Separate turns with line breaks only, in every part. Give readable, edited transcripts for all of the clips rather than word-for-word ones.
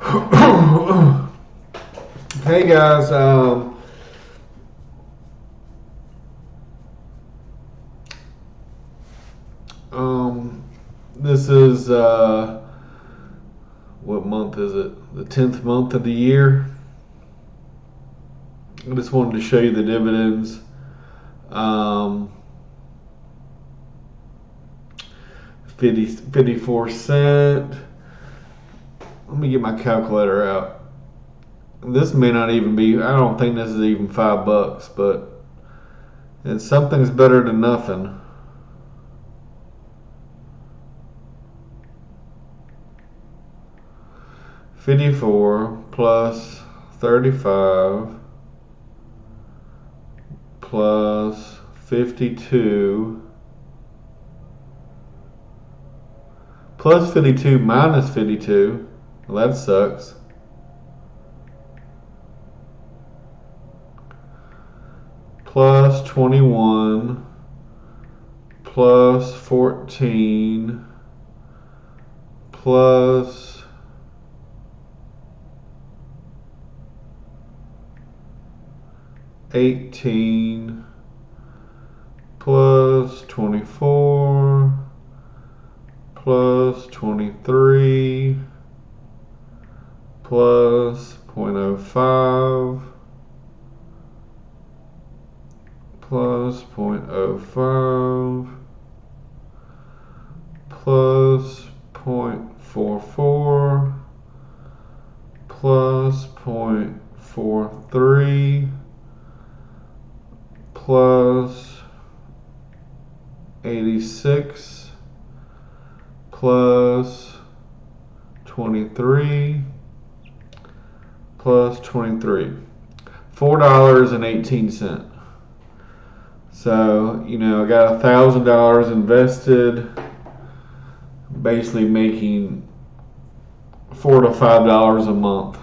Hey guys, this is what month is it? The 10th month of the year. I just wanted to show you the dividends. Um, 54 cent. Let me get my calculator out. This may not even be. I don't think this is even $5, but something's better than nothing. $54 plus 35 plus 52 plus 52 minus 52. Well, that sucks. Plus 21 plus 14 plus 18 plus 24 plus 23 plus 0.05 plus 0.05 plus 0.44 plus 0.43 plus 86 plus 23 plus 23. $4.18. So, I got $1,000 invested, basically making $4 to $5 a month.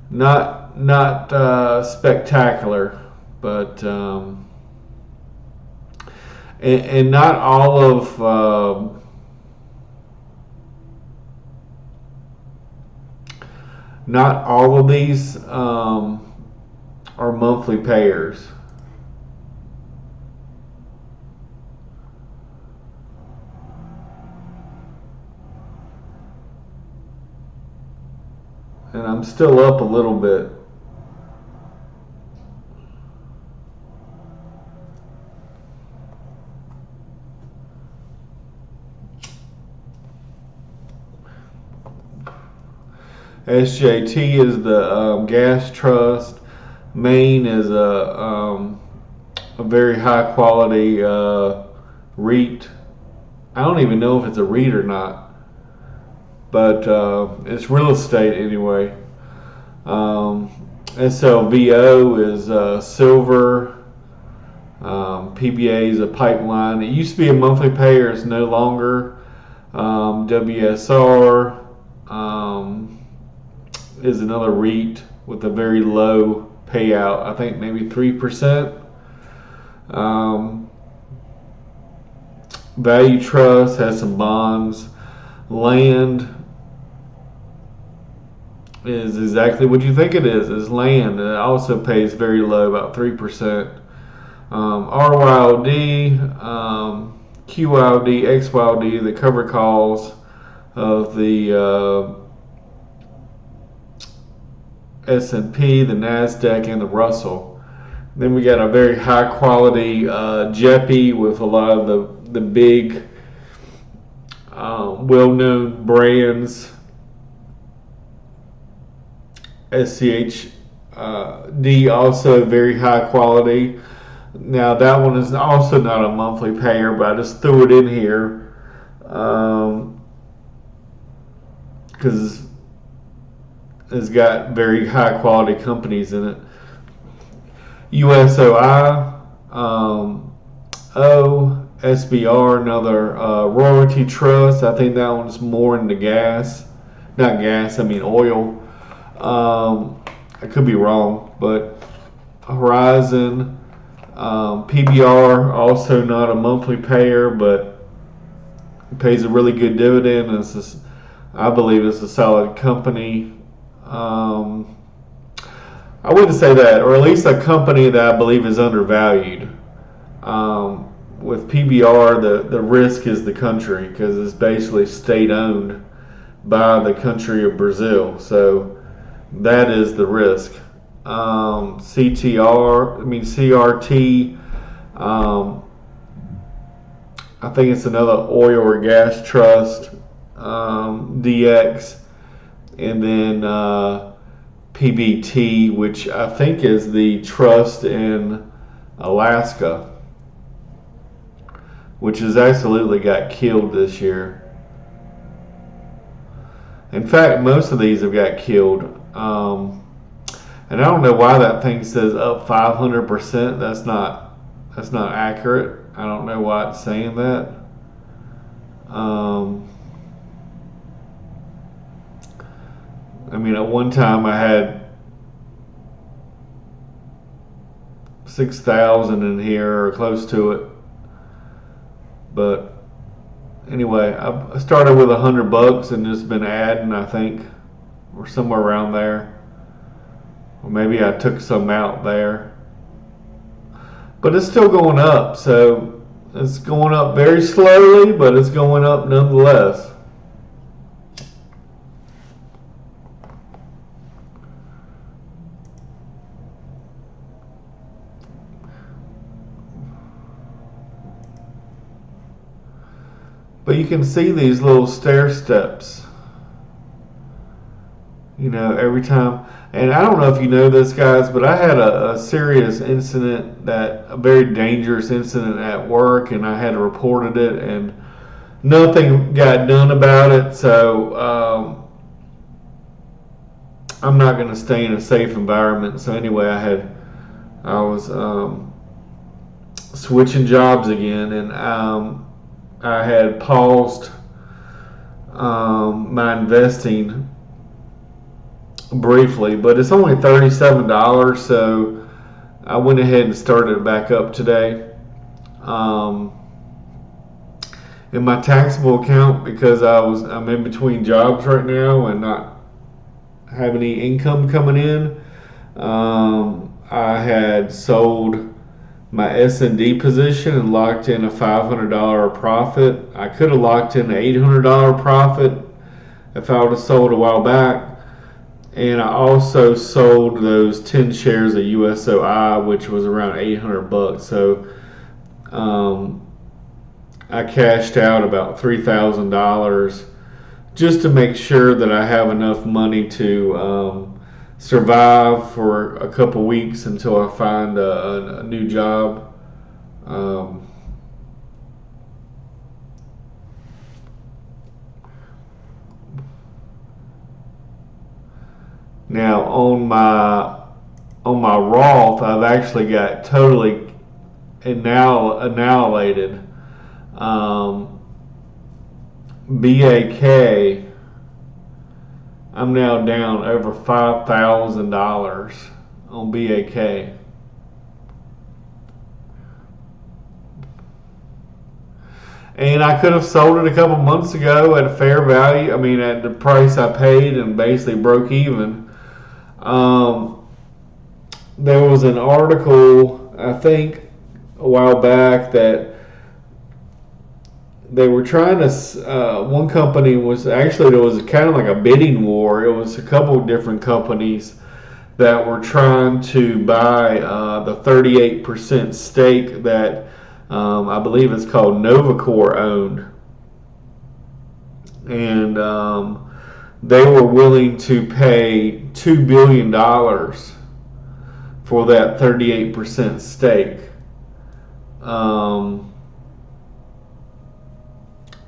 Not spectacular, but and not all of these are monthly payers. And I'm still up a little bit. SJT is the gas trust. Maine is a very high quality REIT. I don't even know if it's a REIT or not, but it's real estate anyway. SLVO is silver. PBA is a pipeline. It used to be a monthly payer. It's no longer. WSR is another REIT with a very low payout. I think maybe 3%. Value Trust has some bonds. Land is exactly what you think it is land. It also pays very low, about 3%. RYLD, QYLD, XYLD, the cover calls of the S&P, the NASDAQ, and the Russell. Then we got a very high quality JEPI with a lot of the big well-known brands. SCHD, also very high quality. Now that one is also not a monthly payer, but I just threw it in here because it's got very high quality companies in it. USOI, SBR, another royalty trust. I think that one's more into oil. I could be wrong, but Horizon, PBR, also not a monthly payer, but pays a really good dividend. It's just, I believe it's a solid company. I wouldn't say that, or at least a company that I believe is undervalued. With PBR, the risk is the country because it's basically state owned by the country of Brazil. So that is the risk. CRT. I think it's another oil or gas trust. DX, and then PBT, which I think is the trust in Alaska, which has absolutely got killed this year. In fact, most of these have got killed. And I don't know why that thing says up 500%. That's not accurate. I don't know why it's saying that. I mean, at one time I had 6,000 in here or close to it. But anyway, I started with $100 and just been adding, I think, or somewhere around there. Or maybe I took some out there. But it's still going up, so it's going up very slowly, but it's going up nonetheless. But you can see these little stair steps, every time. And I don't know if you know this, guys, but I had a serious incident, a very dangerous incident at work, and I had reported it, and nothing got done about it. So I'm not going to stay in a safe environment. So anyway, I was switching jobs again, and I had paused my investing briefly, but it's only $37, so I went ahead and started it back up today. In my taxable account, because I'm in between jobs right now and not have any income coming in, I had sold my S&D position and locked in a $500 profit. I could have locked in an $800 profit if I would have sold a while back. And I also sold those 10 shares of USOI, which was around $800. So I cashed out about $3,000 just to make sure that I have enough money to survive for a couple weeks until I find a new job. Now on my Roth, I've actually got totally annihilated. BAK, I'm now down over $5,000 on BAK. And I could have sold it a couple months ago at a fair value. I mean, at the price I paid, and basically broke even. There was an article, I think, a while back that they were trying to. One company was actually, there was kind of like a bidding war. It was a couple of different companies that were trying to buy the 38% stake that I believe it's called Novacor owned, and they were willing to pay $2 billion for that 38% stake.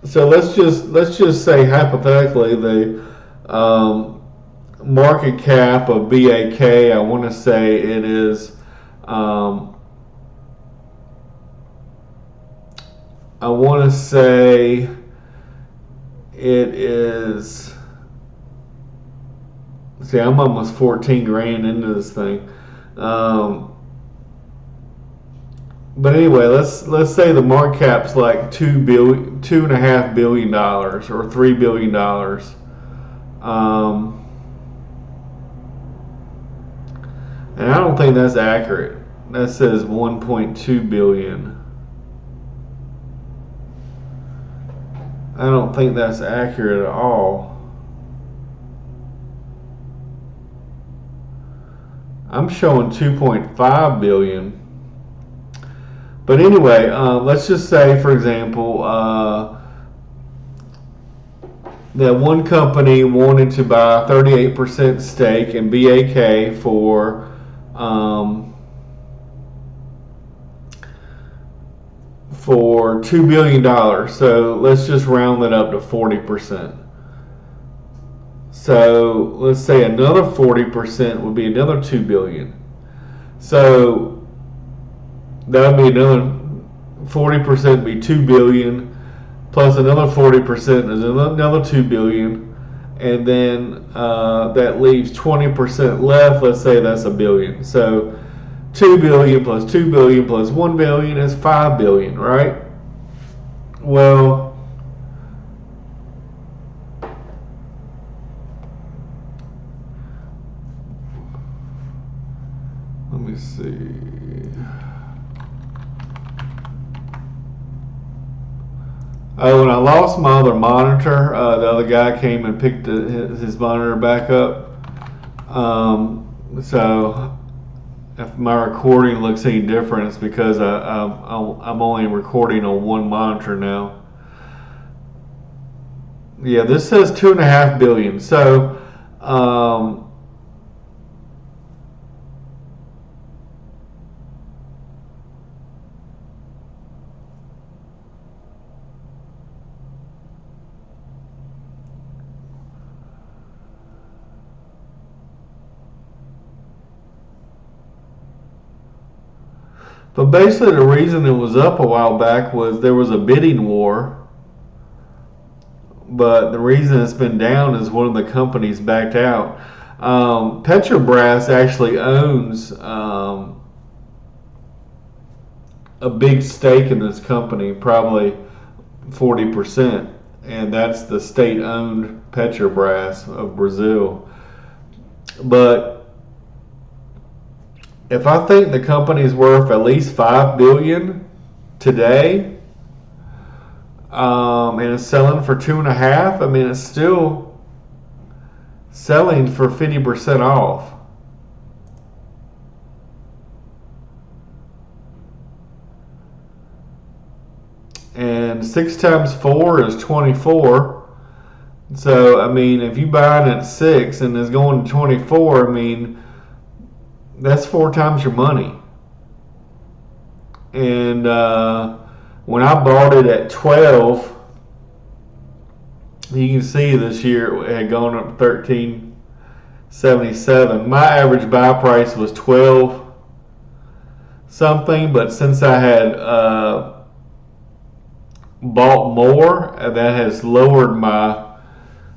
So let's just say hypothetically the market cap of BAK, I want to say it is see, I'm almost 14 grand into this thing. But anyway, let's say the market cap's like $2.5 billion or $3 billion. Um, and I don't think that's accurate. That says 1.2 billion. I don't think that's accurate at all. I'm showing 2.5 billion. But anyway, let's just say, for example, that one company wanted to buy a 38% stake in BAK for $2 billion. So let's just round that up to 40%. So let's say another 40% would be another 2 billion. So that would be another 40% be 2 billion, plus another 40% is another 2 billion, and then that leaves 20% left. Let's say that's a billion. So 2 billion plus 2 billion plus 1 billion is 5 billion, right? Well, let me see. Oh, when I lost my other monitor, the other guy came and picked his monitor back up. So if my recording looks any different, it's because I'm only recording on one monitor now. Yeah, this says 2.5 billion. So, but basically the reason it was up a while back was there was a bidding war. But the reason it's been down is one of the companies backed out. Petrobras actually owns a big stake in this company, probably 40%, and that's the state-owned Petrobras of Brazil. But if I think the company's worth at least 5 billion today, and it's selling for 2.5, I mean, it's still selling for 50% off. And 6 times 4 is 24. So, I mean, if you buy it at 6 and it's going to 24, I mean, that's 4 times your money. And when I bought it at 12, you can see this year it had gone up 13.77. My average buy price was 12 something, but since I had bought more, that has lowered my,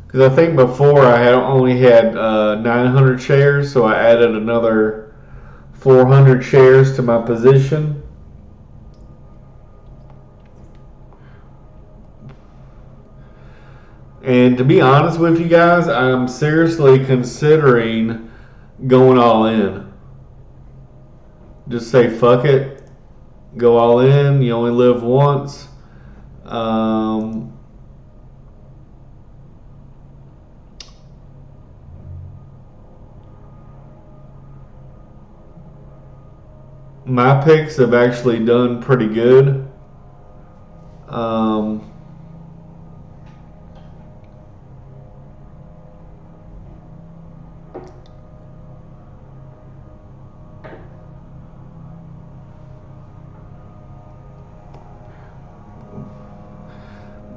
because I think before I had only had 900 shares, so I added another 400 shares to my position. And to be honest with you guys, I'm seriously considering going all in. Just say fuck it, go all in. You only live once. My picks have actually done pretty good.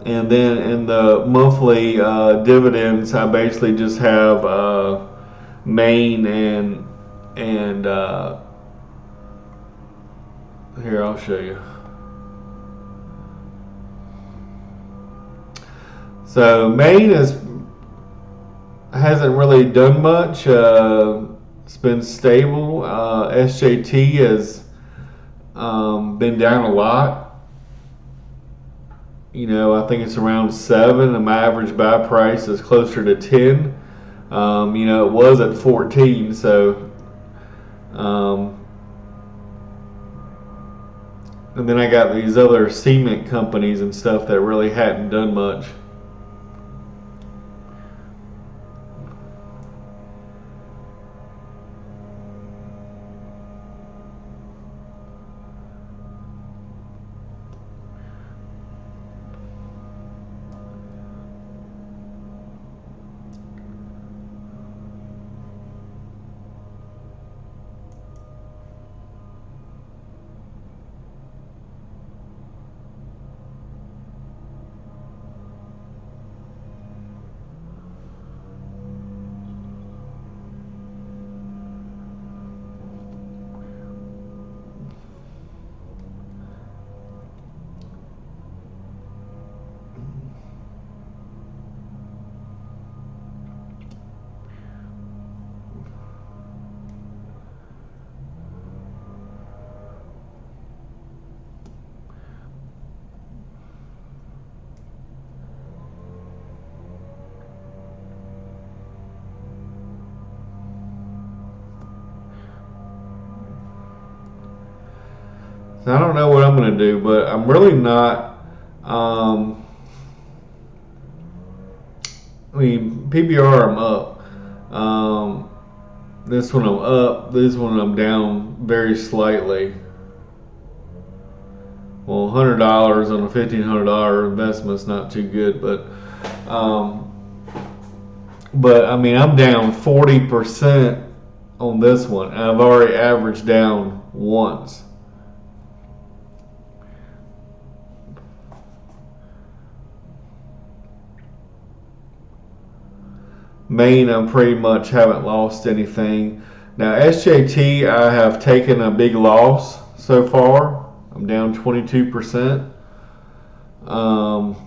And then in the monthly dividends, I basically just have Maine and here, I'll show you. So Maine hasn't really done much. It's been stable. SJT has been down a lot. I think it's around 7, and my average buy price is closer to 10. It was at 14, so um, and then I got these other cement companies and stuff that really hadn't done much. So I don't know what I'm going to do, but I'm really not. PBR I'm up. This one I'm up. This one I'm down very slightly. Well, $100 on a $1,500 investment is not too good, um, but I mean I'm down 40% on this one, and I've already averaged down once. Maine, I pretty much haven't lost anything. Now, SJT, I have taken a big loss so far. I'm down 22%. Um,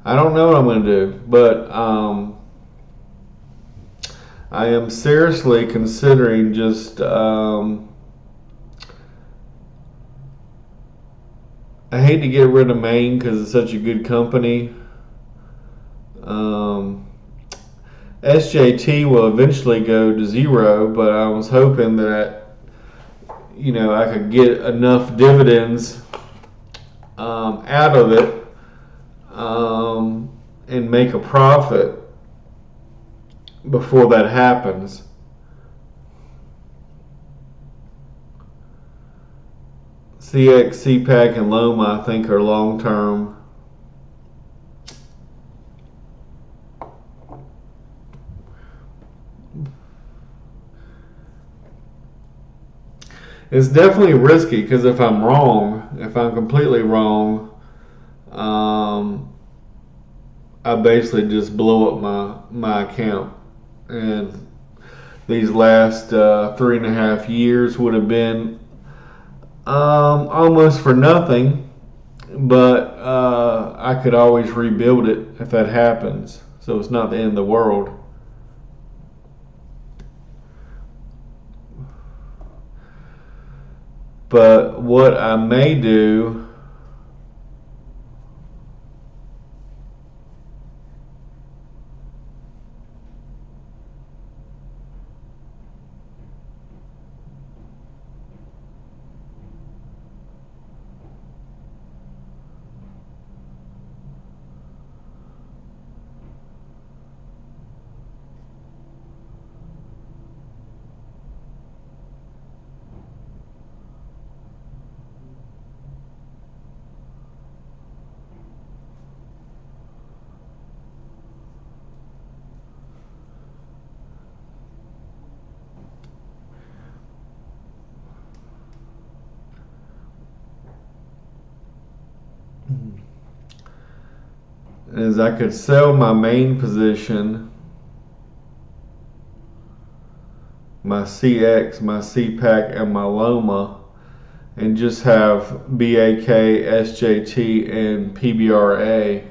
I don't know what I'm going to do, but I am seriously considering just. I hate to get rid of Maine because it's such a good company. Um, SJT will eventually go to zero, but I was hoping that I could get enough dividends out of it and make a profit before that happens. CX, CPAC, and Loma, I think, are long term. It's definitely risky because if I'm wrong, if I'm completely wrong, I basically just blow up my account. And these last 3.5 years would have been almost for nothing, but I could always rebuild it if that happens. So it's not the end of the world. But what I may do, is I could sell my main position, my CX, my CPAC, and my Loma, and just have BAK, SJT, and PBRA.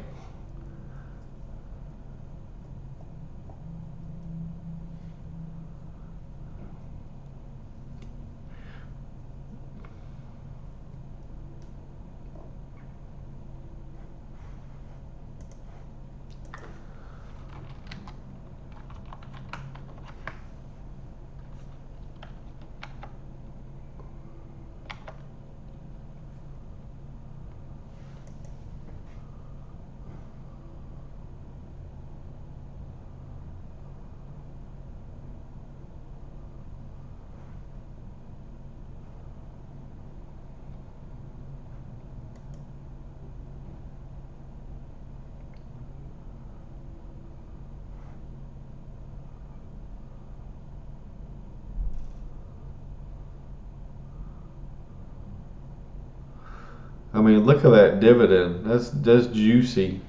I mean, look at that dividend. That's juicy.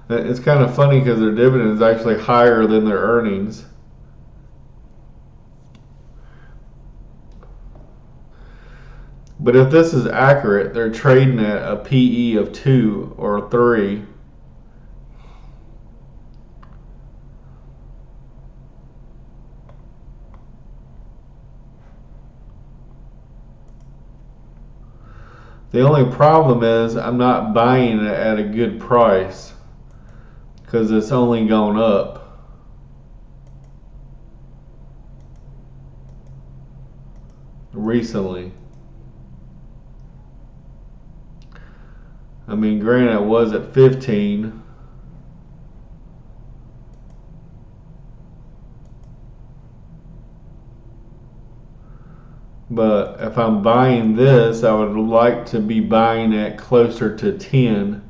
It's kind of funny because their dividend is actually higher than their earnings. But if this is accurate, they're trading at a PE of 2 or 3. The only problem is I'm not buying it at a good price because it's only gone up. Recently. I mean, granted, it was at 15. But if I'm buying this, I would like to be buying it closer to 10.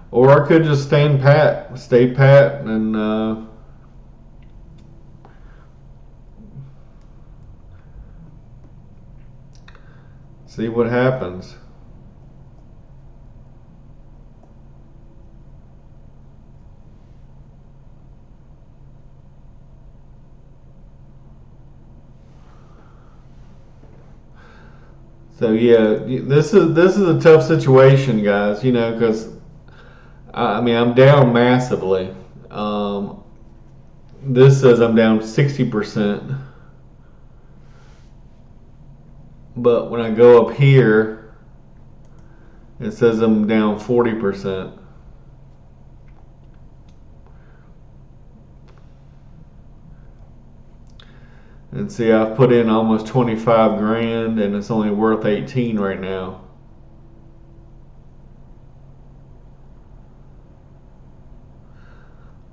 Or I could just stay pat, and see what happens. So yeah, this is a tough situation, guys. Because I mean I'm down massively. This says I'm down 60%, but when I go up here, it says I'm down 40%. And see, I've put in almost 25 grand, and it's only worth 18 right now.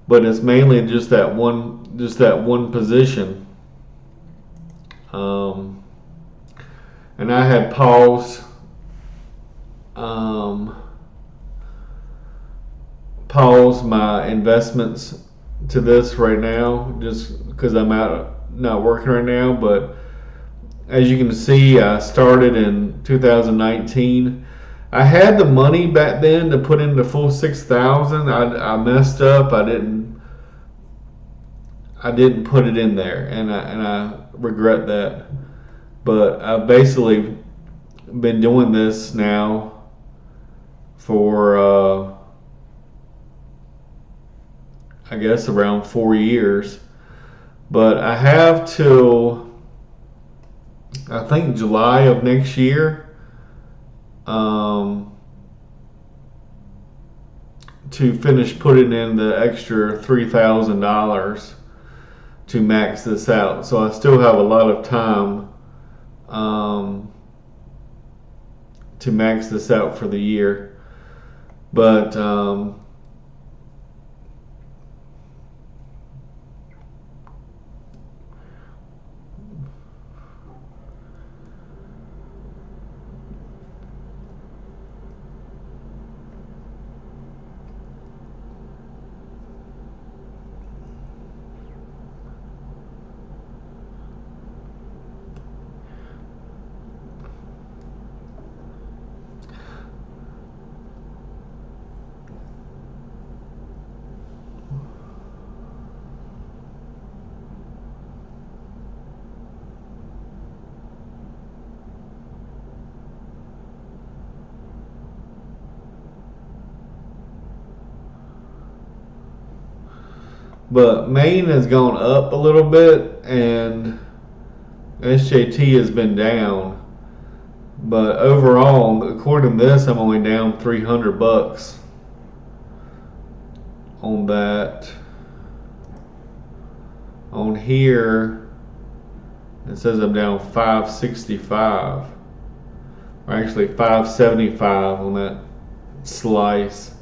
But it's mainly just that one position. Um, and I had um, paused my investments to this right now, just because I'm out not working right now. But as you can see, I started in 2019. I had the money back then to put in the full 6,000. I messed up. I didn't put it in there, and I regret that. But I've basically been doing this now for I guess around 4 years. But I have till I think July of next year to finish putting in the extra $3,000 to max this out. So I still have a lot of time to max this out for the year. But But Maine has gone up a little bit, and SJT has been down. But overall, according to this, I'm only down $300 on that. On here, it says I'm down 565, or actually 575 on that slice.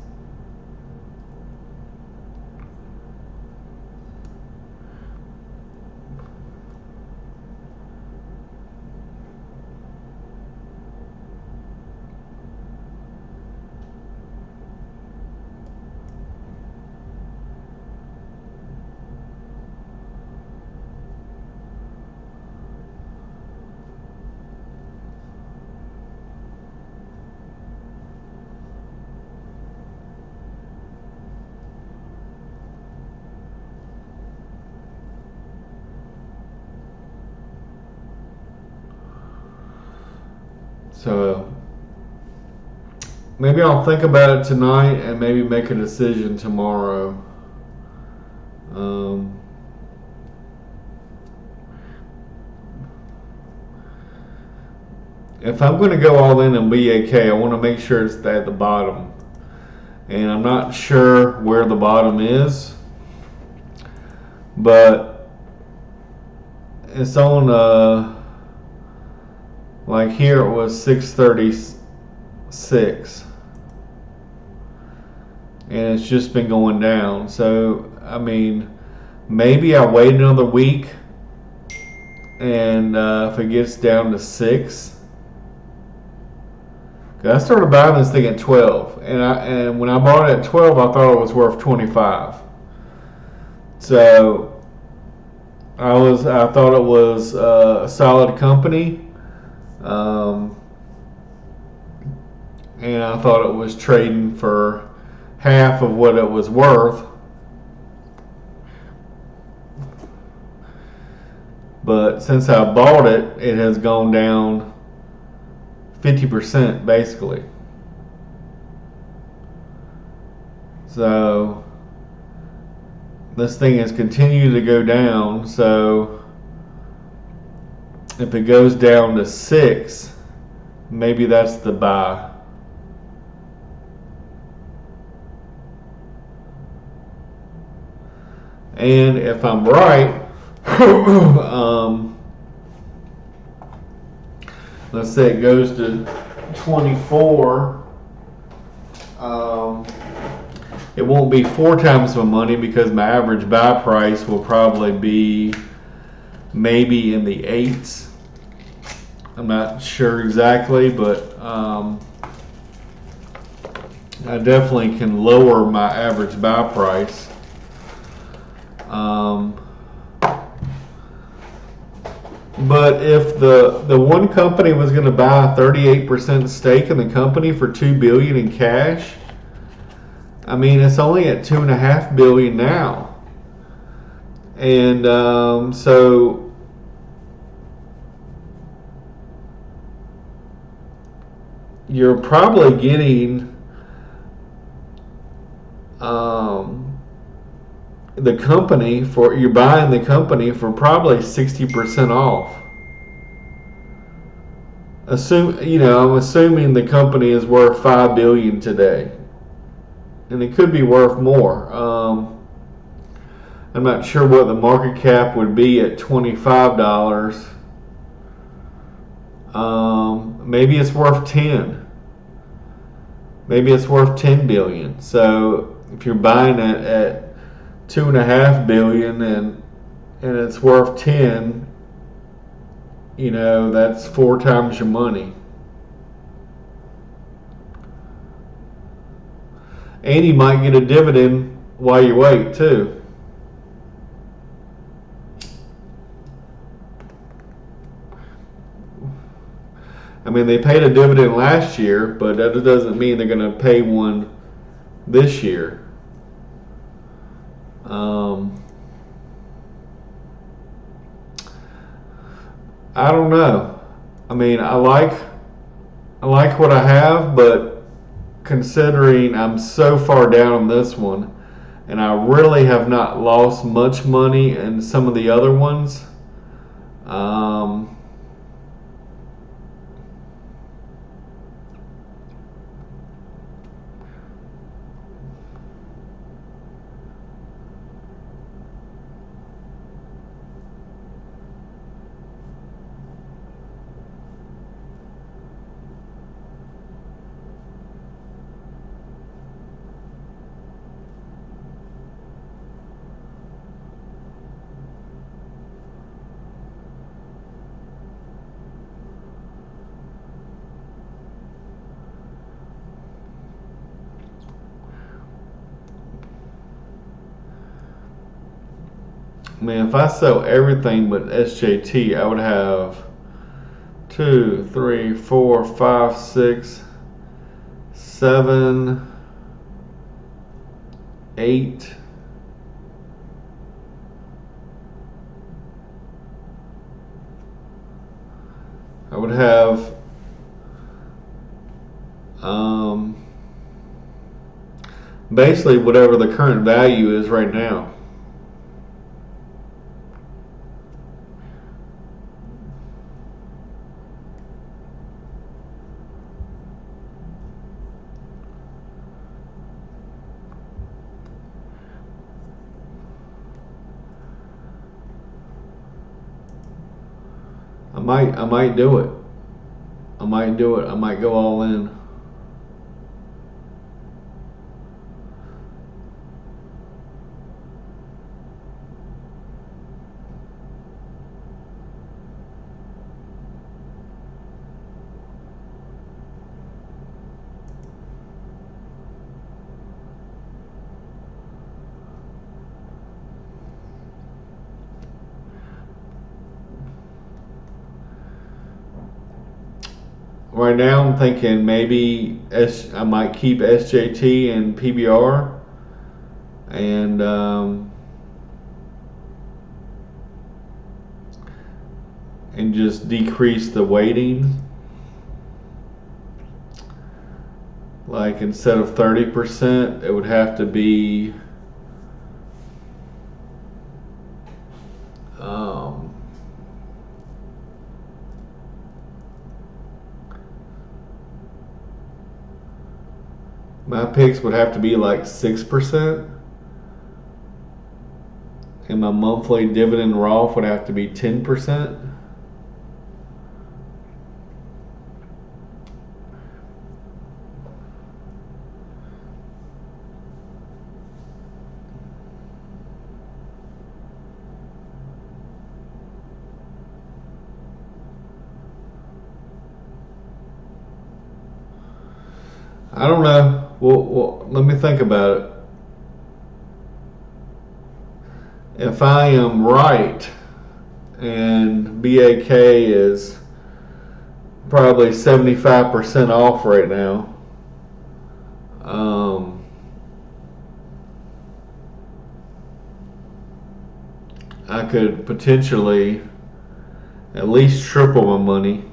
So maybe I'll think about it tonight and maybe make a decision tomorrow. If I'm going to go all in on BAK, I want to make sure it's at the bottom. And I'm not sure where the bottom is, but it's on, like here it was 636. And it's just been going down. So, I mean, maybe I wait another week, and if it gets down to 6. I started buying this thing at 12, and when I bought it at 12, I thought it was worth 25. So I thought it was a solid company, and I thought it was trading for half of what it was worth. But since I bought it, it has gone down 50% basically. So this thing has continued to go down. So if it goes down to 6, maybe that's the buy. And if I'm right, let's say it goes to 24, it won't be 4 times my money because my average buy price will probably be maybe in the 8s. I'm not sure exactly, but I definitely can lower my average buy price. But if the one company was going to buy a 38% stake in the company for $2 billion in cash, I mean it's only at $2.5 billion now, and so you're probably getting the company you're buying the company for probably 60% off. I'm assuming the company is worth $5 billion today, and it could be worth more. I'm not sure what the market cap would be at $25. Maybe it's worth 10. Maybe it's worth 10 billion. So if you're buying it at $2.5 billion and it's worth 10, that's 4 times your money. And you might get a dividend while you wait too. I mean, they paid a dividend last year, but that doesn't mean they're going to pay one this year. I don't know. I mean, I like what I have, but considering I'm so far down on this one, and I really have not lost much money in some of the other ones. Um, Man, if I sell everything but SJT, I would have 2, 3, 4, 5, 6, 7, 8. I would have basically whatever the current value is right now. I might do it. I might do it. I might go all in. Right now, I'm thinking maybe I might keep SJT and PBR, and just decrease the weighting. Like instead of 30%, it would have to be my picks would have to be like 6%, and my monthly dividend Roth would have to be 10%. I don't know. Well, let me think about it. If I am right and BAK is probably 75% off right now, I could potentially at least triple my money.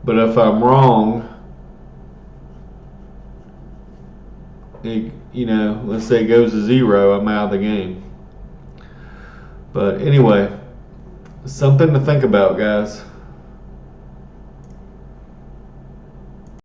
But if I'm wrong, let's say it goes to zero, I'm out of the game. But anyway, something to think about, guys.